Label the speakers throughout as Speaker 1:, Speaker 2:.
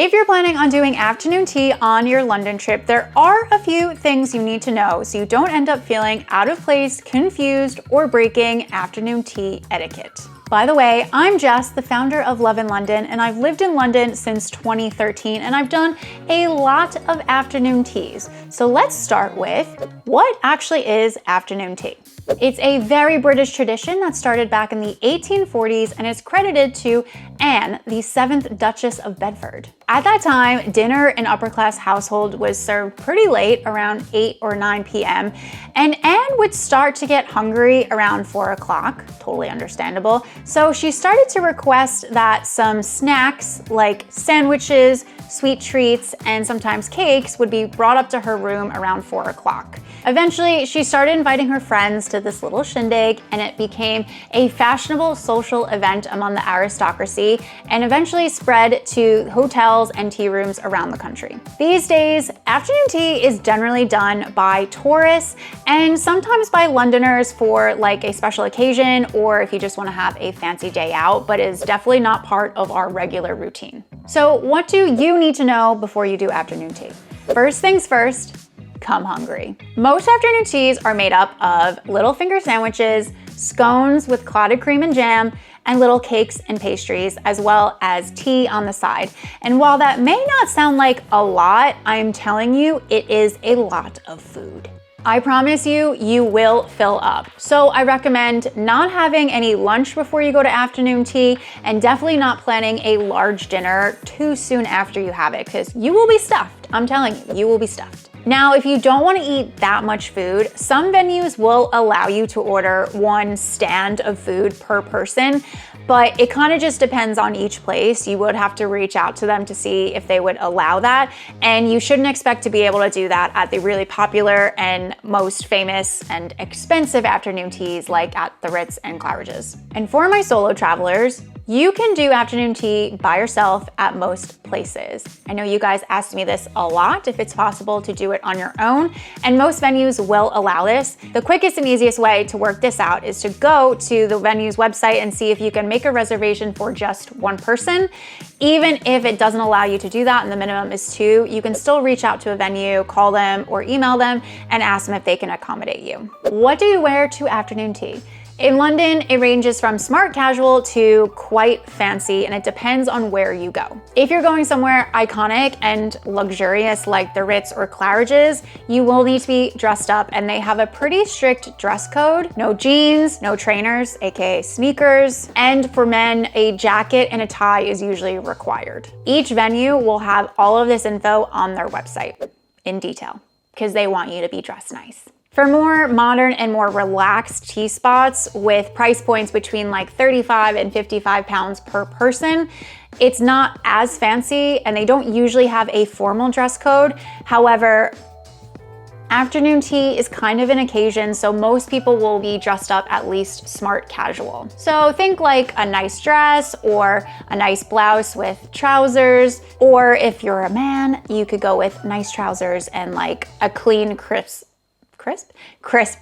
Speaker 1: If you're planning on doing afternoon tea on your London trip, there are a few things you need to know so you don't end up feeling out of place, confused, or breaking afternoon tea etiquette. By the way, I'm Jess, the founder of Love in London, and I've lived in London since 2013, and I've done a lot of afternoon teas. So let's start with what actually is afternoon tea. It's a very British tradition that started back in the 1840s and is credited to Anne, the 7th Duchess of Bedford. At that time, dinner in upper-class household was served pretty late, around 8 or 9 p.m., and Anne would start to get hungry around 4 o'clock, totally understandable, so she started to request that some snacks like sandwiches, sweet treats, and sometimes cakes would be brought up to her room around 4 o'clock. Eventually, she started inviting her friends to this little shindig, and it became a fashionable social event among the aristocracy and eventually spread to hotels and tea rooms around the country. These days, afternoon tea is generally done by tourists and sometimes by Londoners for like a special occasion or if you just want to have a fancy day out, but is definitely not part of our regular routine. So what do you need to know before you do afternoon tea? First things first, come hungry. Most afternoon teas are made up of little finger sandwiches, scones with clotted cream and jam, and little cakes and pastries, as well as tea on the side. And while that may not sound like a lot, I'm telling you, it is a lot of food. I promise you, you will fill up. So I recommend not having any lunch before you go to afternoon tea and definitely not planning a large dinner too soon after you have it because you will be stuffed. I'm telling you, you will be stuffed. Now, if you don't want to eat that much food, some venues will allow you to order one stand of food per person, but it kind of just depends on each place. You would have to reach out to them to see if they would allow that, and you shouldn't expect to be able to do that at the really popular and most famous and expensive afternoon teas like at the Ritz and Claridge's. And for my solo travelers, you can do afternoon tea by yourself at most places. I know you guys asked me this a lot, if it's possible to do it on your own, and most venues will allow this. The quickest and easiest way to work this out is to go to the venue's website and see if you can make a reservation for just one person. Even if it doesn't allow you to do that and the minimum is 2, you can still reach out to a venue, call them or email them and ask them if they can accommodate you. What do you wear to afternoon tea? In London, it ranges from smart casual to quite fancy, and it depends on where you go. If you're going somewhere iconic and luxurious like the Ritz or Claridge's, you will need to be dressed up, and they have a pretty strict dress code. No jeans, no trainers, aka sneakers, and for men, a jacket and a tie is usually required. Each venue will have all of this info on their website in detail because they want you to be dressed nice. For more modern and more relaxed tea spots with price points between like 35 and 55 pounds per person, it's not as fancy and they don't usually have a formal dress code. However, afternoon tea is kind of an occasion, so most people will be dressed up at least smart casual. So think like a nice dress or a nice blouse with trousers, or if you're a man, you could go with nice trousers and like a clean, crisp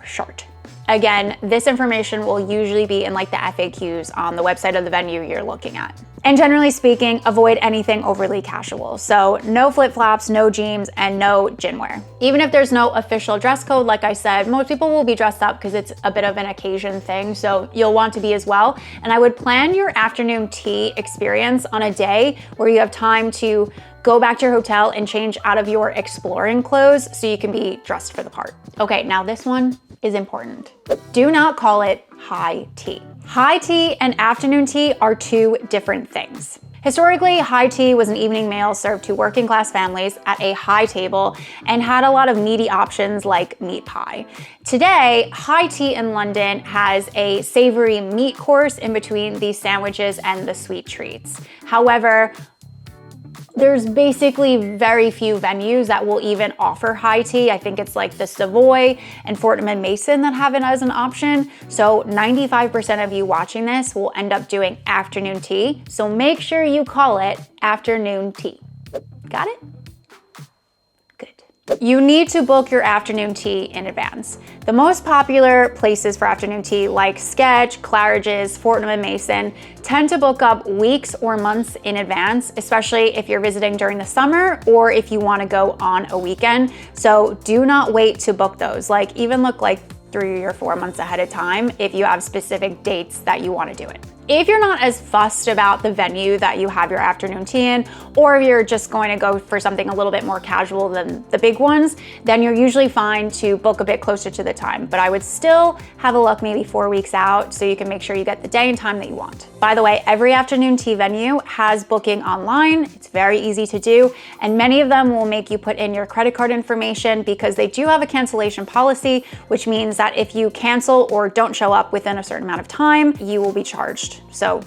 Speaker 1: shirt. Again, this information will usually be in like the FAQs on the website of the venue you're looking at. And generally speaking, avoid anything overly casual. So no flip-flops, no jeans, and no gym wear. Even if there's no official dress code, like I said, most people will be dressed up because it's a bit of an occasion thing, so you'll want to be as well. And I would plan your afternoon tea experience on a day where you have time to go back to your hotel and change out of your exploring clothes so you can be dressed for the part. Okay, now this one is important. Do not call it high tea. High tea and afternoon tea are 2 different things. Historically, high tea was an evening meal served to working class families at a high table and had a lot of meaty options like meat pie. Today, high tea in London has a savory meat course in between the sandwiches and the sweet treats. However, there's basically very few venues that will even offer high tea. I think it's like the Savoy and Fortnum and Mason that have it as an option. So 95% of you watching this will end up doing afternoon tea. So make sure you call it afternoon tea. Got it? Good. You need to book your afternoon tea in advance. The most popular places for afternoon tea like Sketch, Claridge's, Fortnum and Mason tend to book up weeks or months in advance, especially if you're visiting during the summer or if you want to go on a weekend. So do not wait to book those. Like even look like 3 or 4 months ahead of time if you have specific dates that you want to do it. If you're not as fussed about the venue that you have your afternoon tea in, or if you're just going to go for something a little bit more casual than the big ones, then you're usually fine to book a bit closer to the time. But I would still have a look maybe 4 weeks out so you can make sure you get the day and time that you want. By the way, every afternoon tea venue has booking online. It's very easy to do, and many of them will make you put in your credit card information because they do have a cancellation policy, which means that if you cancel or don't show up within a certain amount of time, you will be charged. So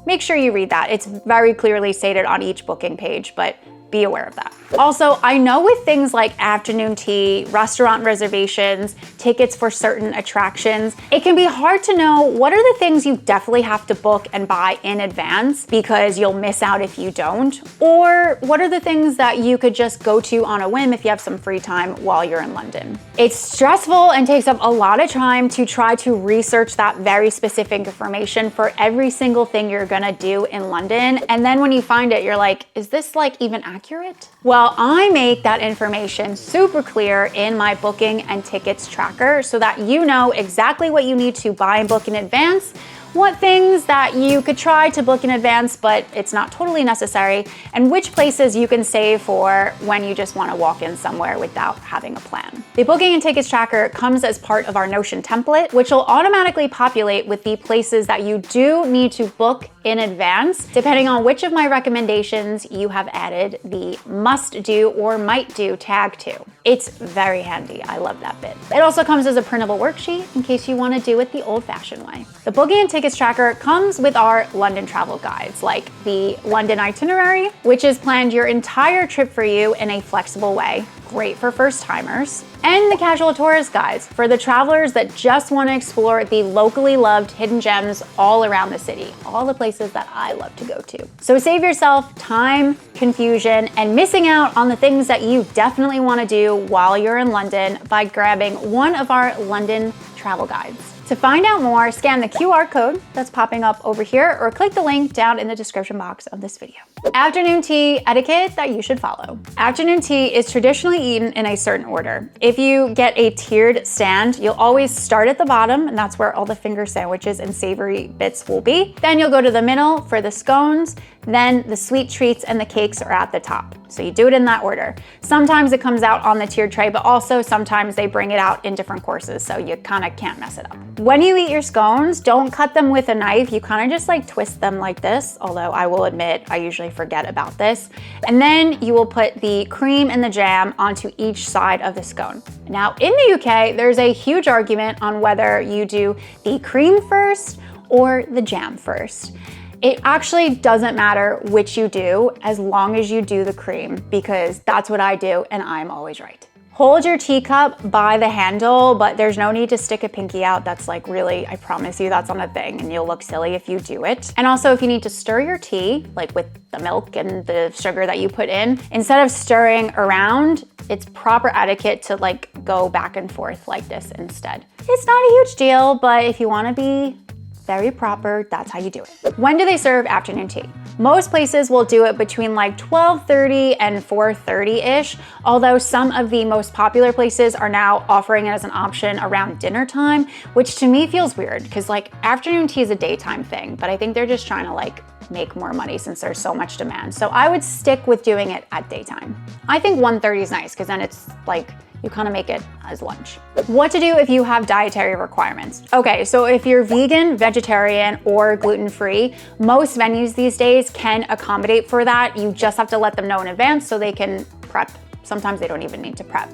Speaker 1: make sure you read that. It's very clearly stated on each booking page, but be aware of that. Also, I know with things like afternoon tea, restaurant reservations, tickets for certain attractions, it can be hard to know what are the things you definitely have to book and buy in advance because you'll miss out if you don't, or what are the things that you could just go to on a whim if you have some free time while you're in London. It's stressful and takes up a lot of time to try to research that very specific information for every single thing you're gonna do in London. And then when you find it, you're like, is this like even accurate? Well, I make that information super clear in my booking and tickets tracker so that you know exactly what you need to buy and book in advance, what things that you could try to book in advance, but it's not totally necessary, and which places you can save for when you just want to walk in somewhere without having a plan. The booking and tickets tracker comes as part of our Notion template, which will automatically populate with the places that you do need to book in advance, depending on which of my recommendations you have added the must do or might do tag to. It's very handy. I love that bit. It also comes as a printable worksheet in case you want to do it the old-fashioned way. The booking and tickets tracker comes with our London travel guides, like the London itinerary, which has planned your entire trip for you in a flexible way, great for first-timers, and the casual tourist guides for the travelers that just want to explore the locally loved hidden gems all around the city, all the places that I love to go to. So save yourself time, confusion, and missing out on the things that you definitely want to do while you're in London by grabbing one of our London travel guides. To find out more, scan the QR code that's popping up over here or click the link down in the description box of this video. Afternoon tea etiquette that you should follow. Afternoon tea is traditionally eaten in a certain order. If you get a tiered stand, you'll always start at the bottom, and that's where all the finger sandwiches and savory bits will be. Then you'll go to the middle for the scones, then the sweet treats and the cakes are at the top. So you do it in that order. Sometimes it comes out on the tiered tray, but also sometimes they bring it out in different courses, so you kind of can't mess it up. When you eat your scones, don't cut them with a knife. You kind of just like twist them like this, although I will admit I usually forget about this. And then you will put the cream and the jam onto each side of the scone. Now in the UK, there's a huge argument on whether you do the cream first or the jam first. It actually doesn't matter which you do as long as you do the cream, because that's what I do and I'm always right. Hold your teacup by the handle, but there's no need to stick a pinky out. That's like really, I promise you that's not a thing and you'll look silly if you do it. And also if you need to stir your tea, like with the milk and the sugar that you put in, instead of stirring around, it's proper etiquette to like go back and forth like this instead. It's not a huge deal, but if you wanna be very proper, that's how you do it. When do they serve afternoon tea? Most places will do it between like 12:30 and 4:30-ish, although some of the most popular places are now offering it as an option around dinner time, which to me feels weird because like afternoon tea is a daytime thing, but I think they're just trying to like make more money since there's so much demand. So I would stick with doing it at daytime. I think 1:30 is nice because then it's like you kind of make it as lunch. What to do if you have dietary requirements? Okay, so if you're vegan, vegetarian, or gluten-free, most venues these days can accommodate for that. You just have to let them know in advance so they can prep. Sometimes they don't even need to prep.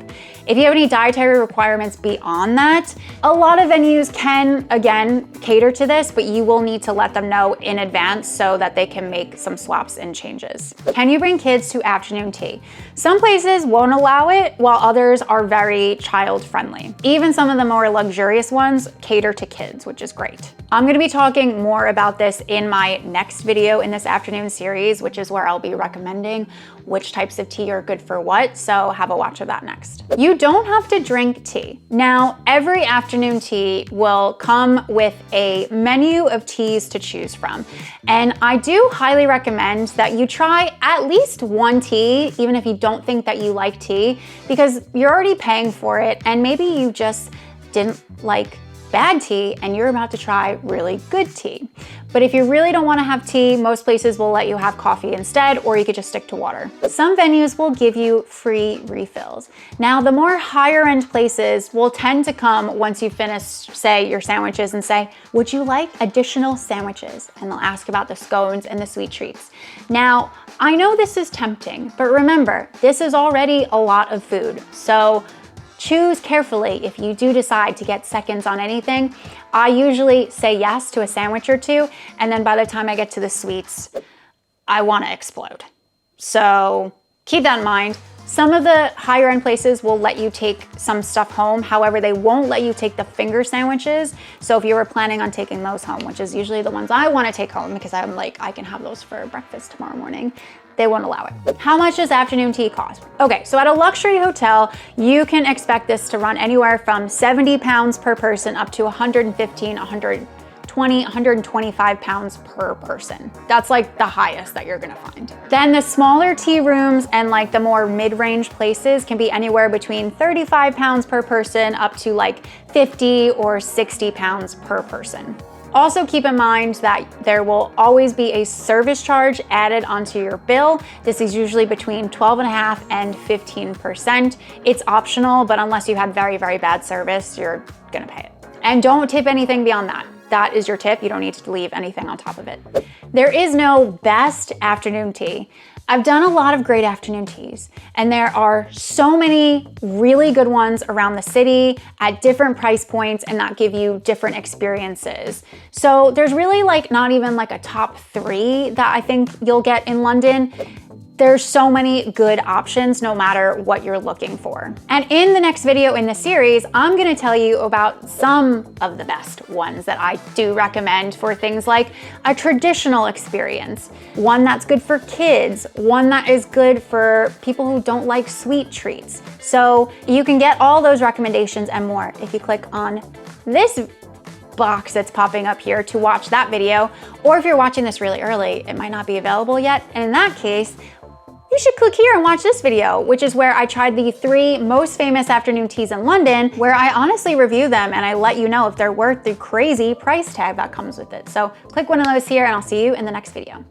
Speaker 1: If you have any dietary requirements beyond that, a lot of venues can, again, cater to this, but you will need to let them know in advance so that they can make some swaps and changes. Can you bring kids to afternoon tea? Some places won't allow it, while others are very child-friendly. Even some of the more luxurious ones cater to kids, which is great. I'm gonna be talking more about this in my next video in this afternoon series, which is where I'll be recommending which types of tea are good for what. so have a watch of that next. You don't have to drink tea. Now, every afternoon tea will come with a menu of teas to choose from. And I do highly recommend that you try at least one tea, even if you don't think that you like tea, because you're already paying for it and maybe you just didn't like bad tea and you're about to try really good tea. But if you really don't want to have tea, most places will let you have coffee instead, or you could just stick to water. Some venues will give you free refills. Now, the more higher end places will tend to come once you finish, say, your sandwiches and say, would you like additional sandwiches? And they'll ask about the scones and the sweet treats. Now, I know this is tempting, but remember, this is already a lot of food. So choose carefully if you do decide to get seconds on anything. I usually say yes to a sandwich or two, and then by the time I get to the sweets, I want to explode. So keep that in mind. Some of the higher end places will let you take some stuff home. However, they won't let you take the finger sandwiches. So if you were planning on taking those home, which is usually the ones I want to take home because I'm like, I can have those for breakfast tomorrow morning, they won't allow it. How much does afternoon tea cost? Okay, so at a luxury hotel, you can expect this to run anywhere from 70 pounds per person up to 115, 120, 125 pounds per person. That's like the highest that you're gonna find. Then the smaller tea rooms and like the more mid-range places can be anywhere between 35 pounds per person up to like 50 or 60 pounds per person. Also keep in mind that there will always be a service charge added onto your bill. This is usually between 12.5% and 15%. It's optional, but unless you had very, very bad service, you're gonna pay it. And don't tip anything beyond that. That is your tip. You don't need to leave anything on top of it. There is no best afternoon tea. I've done a lot of great afternoon teas, and there are so many really good ones around the city at different price points and that give you different experiences. So there's really like not even like a top 3 that I think you'll get in London. There's so many good options no matter what you're looking for. And in the next video in the series, I'm gonna tell you about some of the best ones that I do recommend for things like a traditional experience, one that's good for kids, one that is good for people who don't like sweet treats. So you can get all those recommendations and more if you click on this box that's popping up here to watch that video, or if you're watching this really early, it might not be available yet. And in that case, you should click here and watch this video, which is where I tried the 3 most famous afternoon teas in London, where I honestly review them and I let you know if they're worth the crazy price tag that comes with it. So click one of those here and I'll see you in the next video.